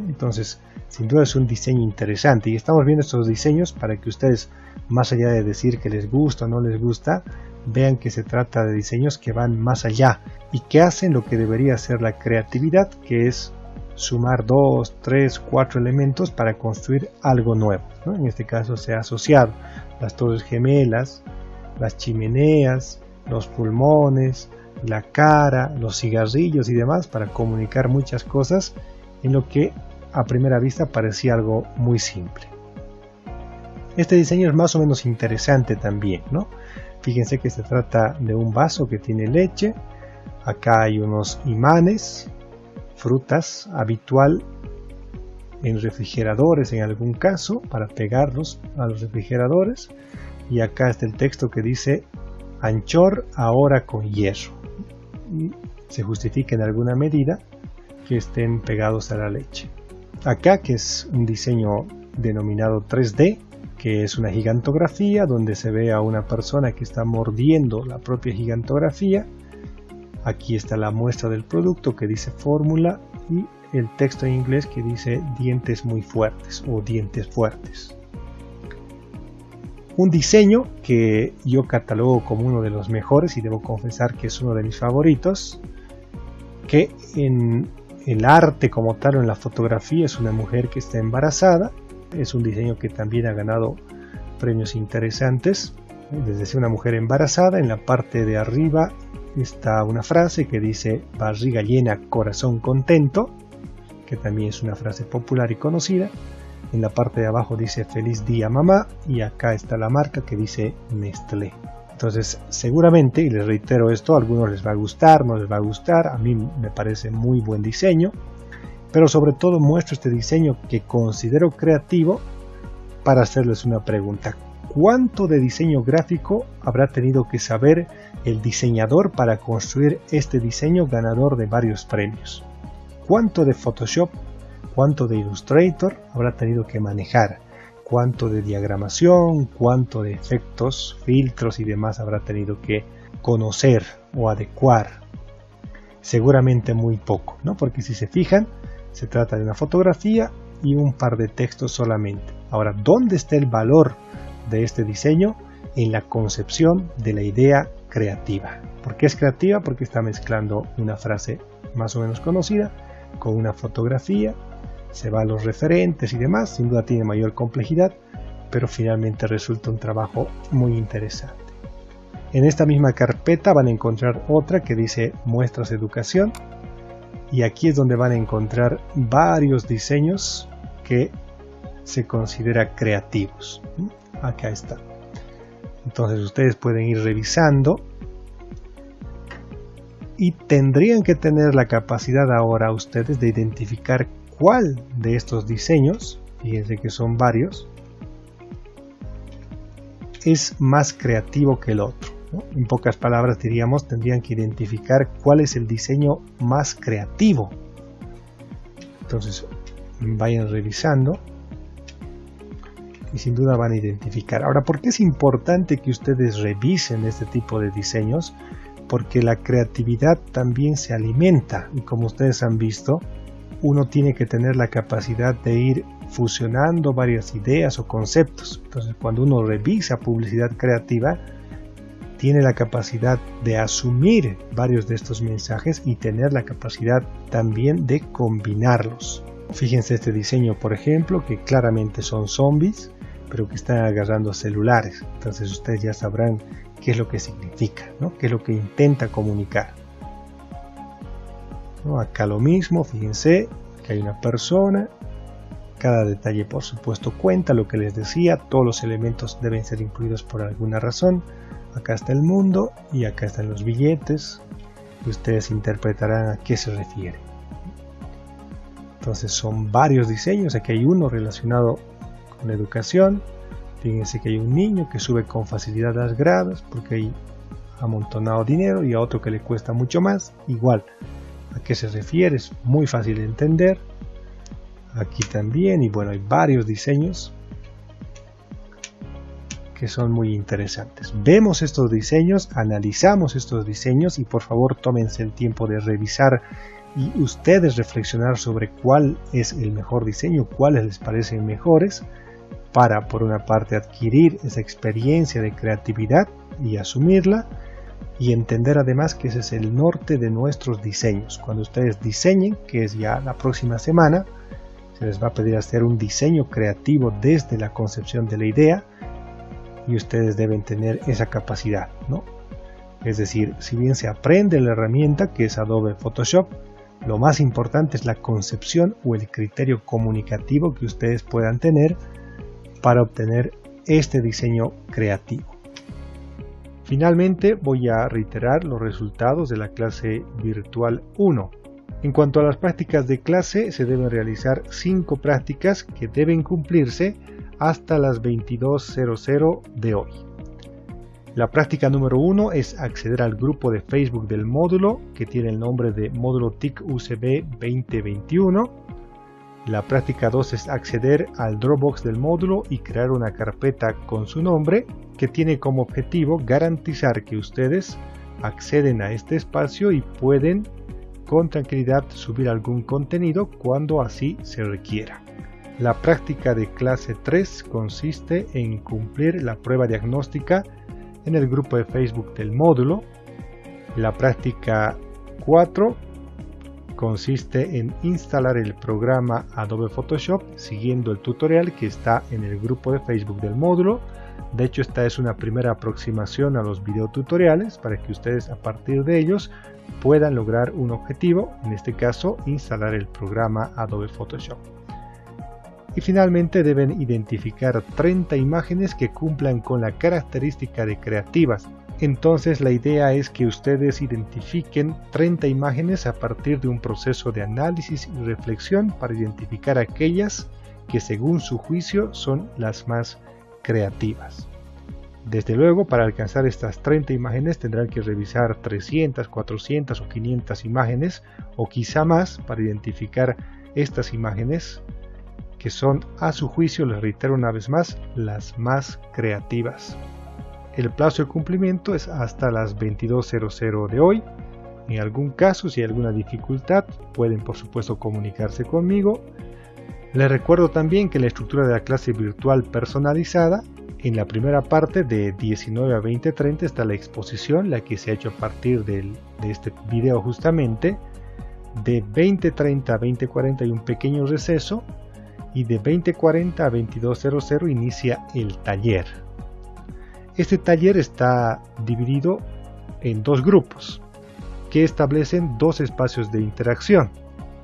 Entonces, sin duda es un diseño interesante, y estamos viendo estos diseños para que ustedes, más allá de decir que les gusta o no les gusta, vean que se trata de diseños que van más allá y que hacen lo que debería ser la creatividad, que es sumar 2, 3, 4 elementos para construir algo nuevo, ¿no? En este caso se ha asociado las torres gemelas, las chimeneas, los pulmones, la cara, los cigarrillos y demás para comunicar muchas cosas en lo que a primera vista parecía algo muy simple. Este diseño es más o menos interesante también, ¿no? Fíjense que se trata de un vaso que tiene leche, acá hay unos imanes, frutas habitual en refrigeradores en algún caso para pegarlos a los refrigeradores, y acá está el texto que dice anchor ahora con hierro, y se justifica en alguna medida que estén pegados a la leche. Acá, que es un diseño denominado 3D, que es una gigantografía donde se ve a una persona que está mordiendo la propia gigantografía. Aquí está la muestra del producto que dice fórmula y el texto en inglés que dice dientes muy fuertes o dientes fuertes. Un diseño que yo catalogo como uno de los mejores y debo confesar que es uno de mis favoritos, que en el arte como tal o en la fotografía es una mujer que está embarazada. Es un diseño que también ha ganado premios interesantes. Desde una mujer embarazada, en la parte de arriba está una frase que dice barriga llena, corazón contento, que también es una frase popular y conocida. En la parte de abajo dice feliz día mamá, y acá está la marca que dice Nestlé. Entonces seguramente, y les reitero esto, a algunos les va a gustar, no les va a gustar, a mí me parece muy buen diseño, pero sobre todo muestro este diseño que considero creativo para hacerles una pregunta. ¿Cuánto de diseño gráfico habrá tenido que saber el diseñador para construir este diseño ganador de varios premios? ¿Cuánto de Photoshop, cuánto de Illustrator habrá tenido que manejar? ¿Cuánto de diagramación, cuánto de efectos, filtros y demás habrá tenido que conocer o adecuar? Seguramente muy poco, ¿no? Porque si se fijan, se trata de una fotografía y un par de textos solamente. Ahora, ¿dónde está el valor de este diseño? En la concepción de la idea creativa. ¿Por qué es creativa? Porque está mezclando una frase más o menos conocida con una fotografía, se va a los referentes y demás, sin duda tiene mayor complejidad, pero finalmente resulta un trabajo muy interesante. En esta misma carpeta van a encontrar otra que dice muestras educación, y aquí es donde van a encontrar varios diseños que se considera creativos. Acá está. Entonces ustedes pueden ir revisando y tendrían que tener la capacidad ahora ustedes de identificar cuál de estos diseños, fíjense que son varios, es más creativo que el otro, ¿no? En pocas palabras diríamos, tendrían que identificar cuál es el diseño más creativo. Entonces vayan revisando y sin duda van a identificar. Ahora, ¿por qué es importante que ustedes revisen este tipo de diseños? Porque la creatividad también se alimenta, y como ustedes han visto, uno tiene que tener la capacidad de ir fusionando varias ideas o conceptos. Entonces, cuando uno revisa publicidad creativa, tiene la capacidad de asumir varios de estos mensajes y tener la capacidad también de combinarlos. Fíjense este diseño, por ejemplo, que claramente son zombies, pero que están agarrando celulares. Entonces ustedes ya sabrán qué es lo que significa, ¿no? Qué es lo que intenta comunicar, ¿no? Acá lo mismo, fíjense que hay una persona, cada detalle por supuesto cuenta, lo que les decía, todos los elementos deben ser incluidos por alguna razón. Acá está el mundo y acá están los billetes, y ustedes interpretarán a qué se refiere. Entonces son varios diseños, aquí hay uno relacionado con la educación. Fíjense que hay un niño que sube con facilidad las gradas porque hay amontonado dinero, y a otro que le cuesta mucho más. Igual, ¿a qué se refiere? Es muy fácil de entender. Aquí también, y bueno, hay varios diseños que son muy interesantes. Vemos estos diseños, analizamos estos diseños, y por favor tómense el tiempo de revisar y ustedes reflexionar sobre cuál es el mejor diseño, cuáles les parecen mejores, para por una parte adquirir esa experiencia de creatividad y asumirla, y entender además que ese es el norte de nuestros diseños. Cuando ustedes diseñen, que es ya la próxima semana, se les va a pedir hacer un diseño creativo desde la concepción de la idea, y ustedes deben tener esa capacidad, ¿no? Es decir, si bien se aprende la herramienta que es Adobe Photoshop, lo más importante es la concepción o el criterio comunicativo que ustedes puedan tener para obtener este diseño creativo. Finalmente voy a reiterar los resultados de la clase virtual 1. En cuanto a las prácticas de clase, se deben realizar 5 prácticas que deben cumplirse hasta las 22:00 de hoy. La práctica número 1 es acceder al grupo de Facebook del módulo, que tiene el nombre de Módulo TIC UCB 2021. La práctica 2 es acceder al Dropbox del módulo y crear una carpeta con su nombre, que tiene como objetivo garantizar que ustedes acceden a este espacio y pueden con tranquilidad subir algún contenido cuando así se requiera. La práctica de clase 3 consiste en cumplir la prueba diagnóstica en el grupo de Facebook del módulo. La práctica 4 consiste en instalar el programa Adobe Photoshop siguiendo el tutorial que está en el grupo de Facebook del módulo. De hecho, esta es una primera aproximación a los videotutoriales para que ustedes a partir de ellos puedan lograr un objetivo, en este caso instalar el programa Adobe Photoshop. Y finalmente deben identificar 30 imágenes que cumplan con la característica de creativas. Entonces la idea es que ustedes identifiquen 30 imágenes a partir de un proceso de análisis y reflexión para identificar aquellas que según su juicio son las más creativas. Desde luego, para alcanzar estas 30 imágenes tendrán que revisar 300, 400 o 500 imágenes o quizá más para identificar estas imágenes que son, a su juicio, les reitero una vez más, las más creativas. El plazo de cumplimiento es hasta las 22:00 de hoy. En algún caso, si hay alguna dificultad, pueden por supuesto comunicarse conmigo. Les recuerdo también que en la estructura de la clase virtual personalizada, en la primera parte de 19 a 20:30 está la exposición, la que se ha hecho a partir de este video justamente. De 20:30 a 20:40 hay un pequeño receso. Y de 20:40 a 22:00 inicia el taller. Este taller está dividido en 2 grupos que establecen 2 espacios de interacción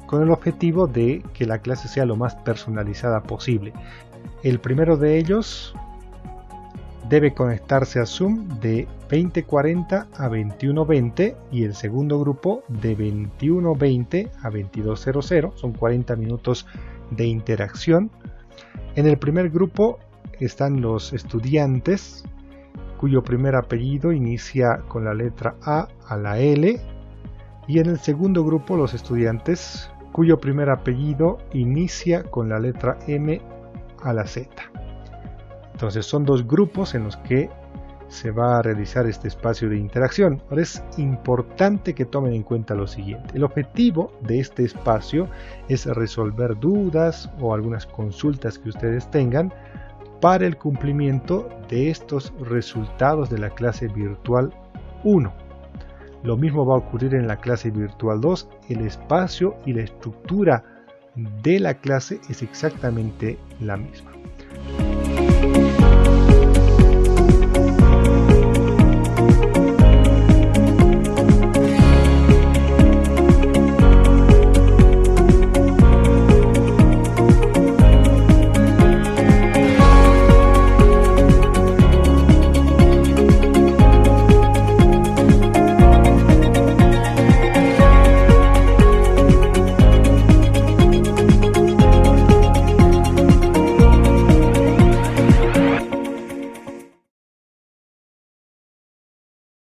con el objetivo de que la clase sea lo más personalizada posible. El primero de ellos debe conectarse a Zoom de 20:40 a 21:20 y el segundo grupo de 21:20 a 22:00. Son 40 minutos de interacción. En el primer grupo están los estudiantes cuyo primer apellido inicia con la letra A a la L, y en el segundo grupo los estudiantes cuyo primer apellido inicia con la letra M a la Z. Entonces son 2 grupos en los que se va a realizar este espacio de interacción. Ahora es importante que tomen en cuenta lo siguiente. El objetivo de este espacio es resolver dudas o algunas consultas que ustedes tengan para el cumplimiento de estos resultados de la clase virtual 1. Lo mismo va a ocurrir en la clase virtual 2. El espacio y la estructura de la clase es exactamente la misma.